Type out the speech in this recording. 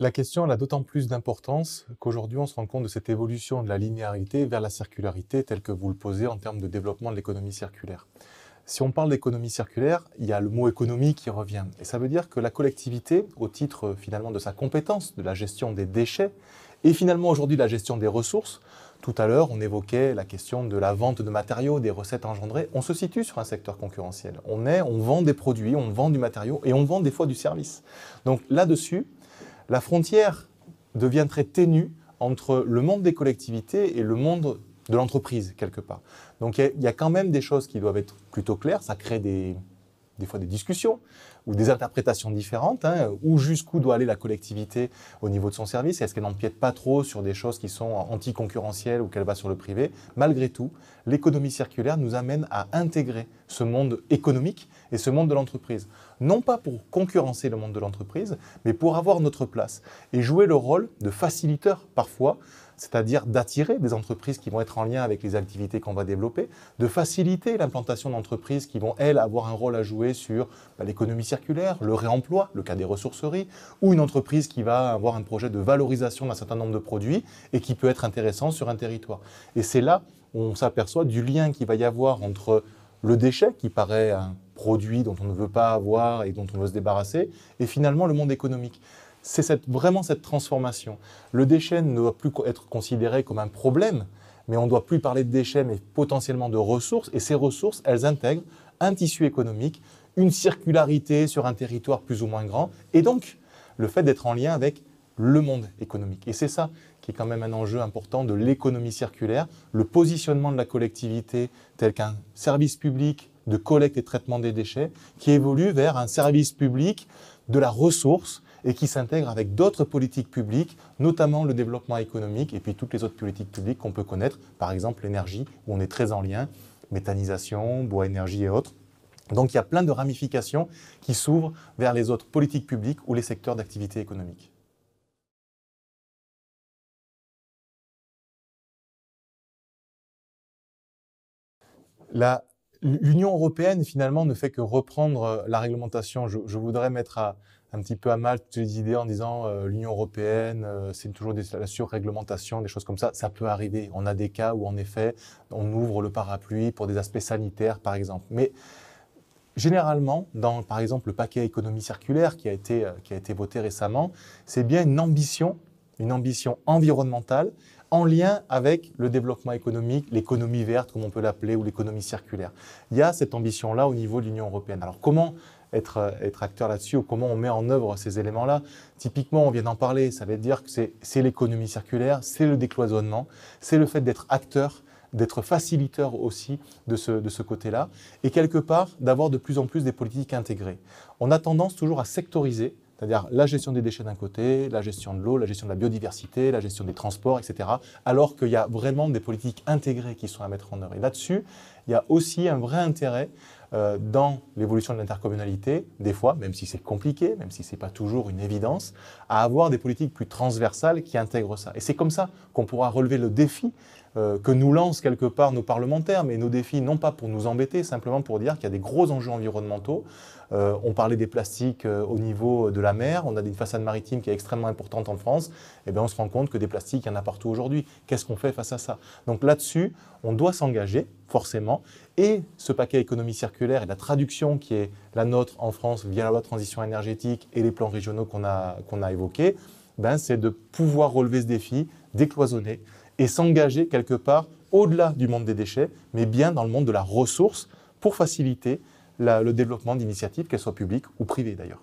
La question elle a d'autant plus d'importance qu'aujourd'hui on se rend compte de cette évolution de la linéarité vers la circularité telle que vous le posez en termes de développement de l'économie circulaire. Si on parle d'économie circulaire, il y a le mot économie qui revient. Et ça veut dire que la collectivité, au titre finalement de sa compétence, de la gestion des déchets, et finalement aujourd'hui de la gestion des ressources, tout à l'heure on évoquait la question de la vente de matériaux, des recettes engendrées, on se situe sur un secteur concurrentiel. On vend des produits, on vend du matériau et on vend des fois du service. Donc là-dessus, la frontière devient très ténue entre le monde des collectivités et le monde de l'entreprise, quelque part. Donc il y a quand même des choses qui doivent être plutôt claires, ça crée des fois des discussions ou des interprétations différentes, où jusqu'où doit aller la collectivité au niveau de son service, est-ce qu'elle n'empiète pas trop sur des choses qui sont anticoncurrentielles ou qu'elle va sur le privé. Malgré tout, l'économie circulaire nous amène à intégrer ce monde économique et ce monde de l'entreprise. Non pas pour concurrencer le monde de l'entreprise, mais pour avoir notre place et jouer le rôle de facilitateur parfois, c'est-à-dire d'attirer des entreprises qui vont être en lien avec les activités qu'on va développer, de faciliter l'implantation d'entreprises qui vont, elles, avoir un rôle à jouer sur l'économie circulaire, le réemploi, le cas des ressourceries, ou une entreprise qui va avoir un projet de valorisation d'un certain nombre de produits et qui peut être intéressant sur un territoire. Et c'est là où on s'aperçoit du lien qu'il va y avoir entre le déchet, qui paraît un produit dont on ne veut pas avoir et dont on veut se débarrasser, et finalement le monde économique. C'est vraiment cette transformation. Le déchet ne doit plus être considéré comme un problème, mais on ne doit plus parler de déchets, mais potentiellement de ressources. Et ces ressources, elles intègrent un tissu économique, une circularité sur un territoire plus ou moins grand, et donc le fait d'être en lien avec le monde économique. Et c'est ça qui est quand même un enjeu important de l'économie circulaire, le positionnement de la collectivité tel qu'un service public de collecte et traitement des déchets, qui évolue vers un service public de la ressource, et qui s'intègre avec d'autres politiques publiques, notamment le développement économique et puis toutes les autres politiques publiques qu'on peut connaître, par exemple l'énergie, où on est très en lien, méthanisation, bois énergie et autres. Donc il y a plein de ramifications qui s'ouvrent vers les autres politiques publiques ou les secteurs d'activité économique. L'Union européenne, finalement, ne fait que reprendre la réglementation. Je voudrais mettre un petit peu à mal toutes les idées en disant l'Union européenne, c'est toujours la surréglementation, des choses comme ça. Ça peut arriver. On a des cas où, en effet, on ouvre le parapluie pour des aspects sanitaires, par exemple. Mais généralement, dans, par exemple, le paquet économie circulaire qui a été voté récemment, c'est bien une ambition environnementale en lien avec le développement économique, l'économie verte, comme on peut l'appeler, ou l'économie circulaire. Il y a cette ambition-là au niveau de l'Union européenne. Alors comment être acteur là-dessus, ou comment on met en œuvre ces éléments-là? Typiquement, on vient d'en parler, ça veut dire que c'est l'économie circulaire, c'est le décloisonnement, c'est le fait d'être acteur, d'être facilitateur aussi de ce côté-là, et quelque part d'avoir de plus en plus des politiques intégrées. On a tendance toujours à sectoriser, c'est-à-dire la gestion des déchets d'un côté, la gestion de l'eau, la gestion de la biodiversité, la gestion des transports, etc. Alors qu'il y a vraiment des politiques intégrées qui sont à mettre en œuvre. Et là-dessus, il y a aussi un vrai intérêt dans l'évolution de l'intercommunalité, des fois, même si c'est compliqué, même si ce n'est pas toujours une évidence, à avoir des politiques plus transversales qui intègrent ça. Et c'est comme ça qu'on pourra relever le défi que nous lancent quelque part nos parlementaires, mais nos défis non pas pour nous embêter, simplement pour dire qu'il y a des gros enjeux environnementaux. On parlait des plastiques au niveau de la mer, on a une façade maritime qui est extrêmement importante en France, et bien on se rend compte que des plastiques, il y en a partout aujourd'hui. Qu'est-ce qu'on fait face à ça? Donc là-dessus, on doit s'engager, forcément, et ce paquet économie circulaire et la traduction qui est la nôtre en France via la loi de transition énergétique et les plans régionaux qu'on a évoqués, c'est de pouvoir relever ce défi, décloisonner, et s'engager quelque part au-delà du monde des déchets, mais bien dans le monde de la ressource pour faciliter le développement d'initiatives, qu'elles soient publiques ou privées d'ailleurs.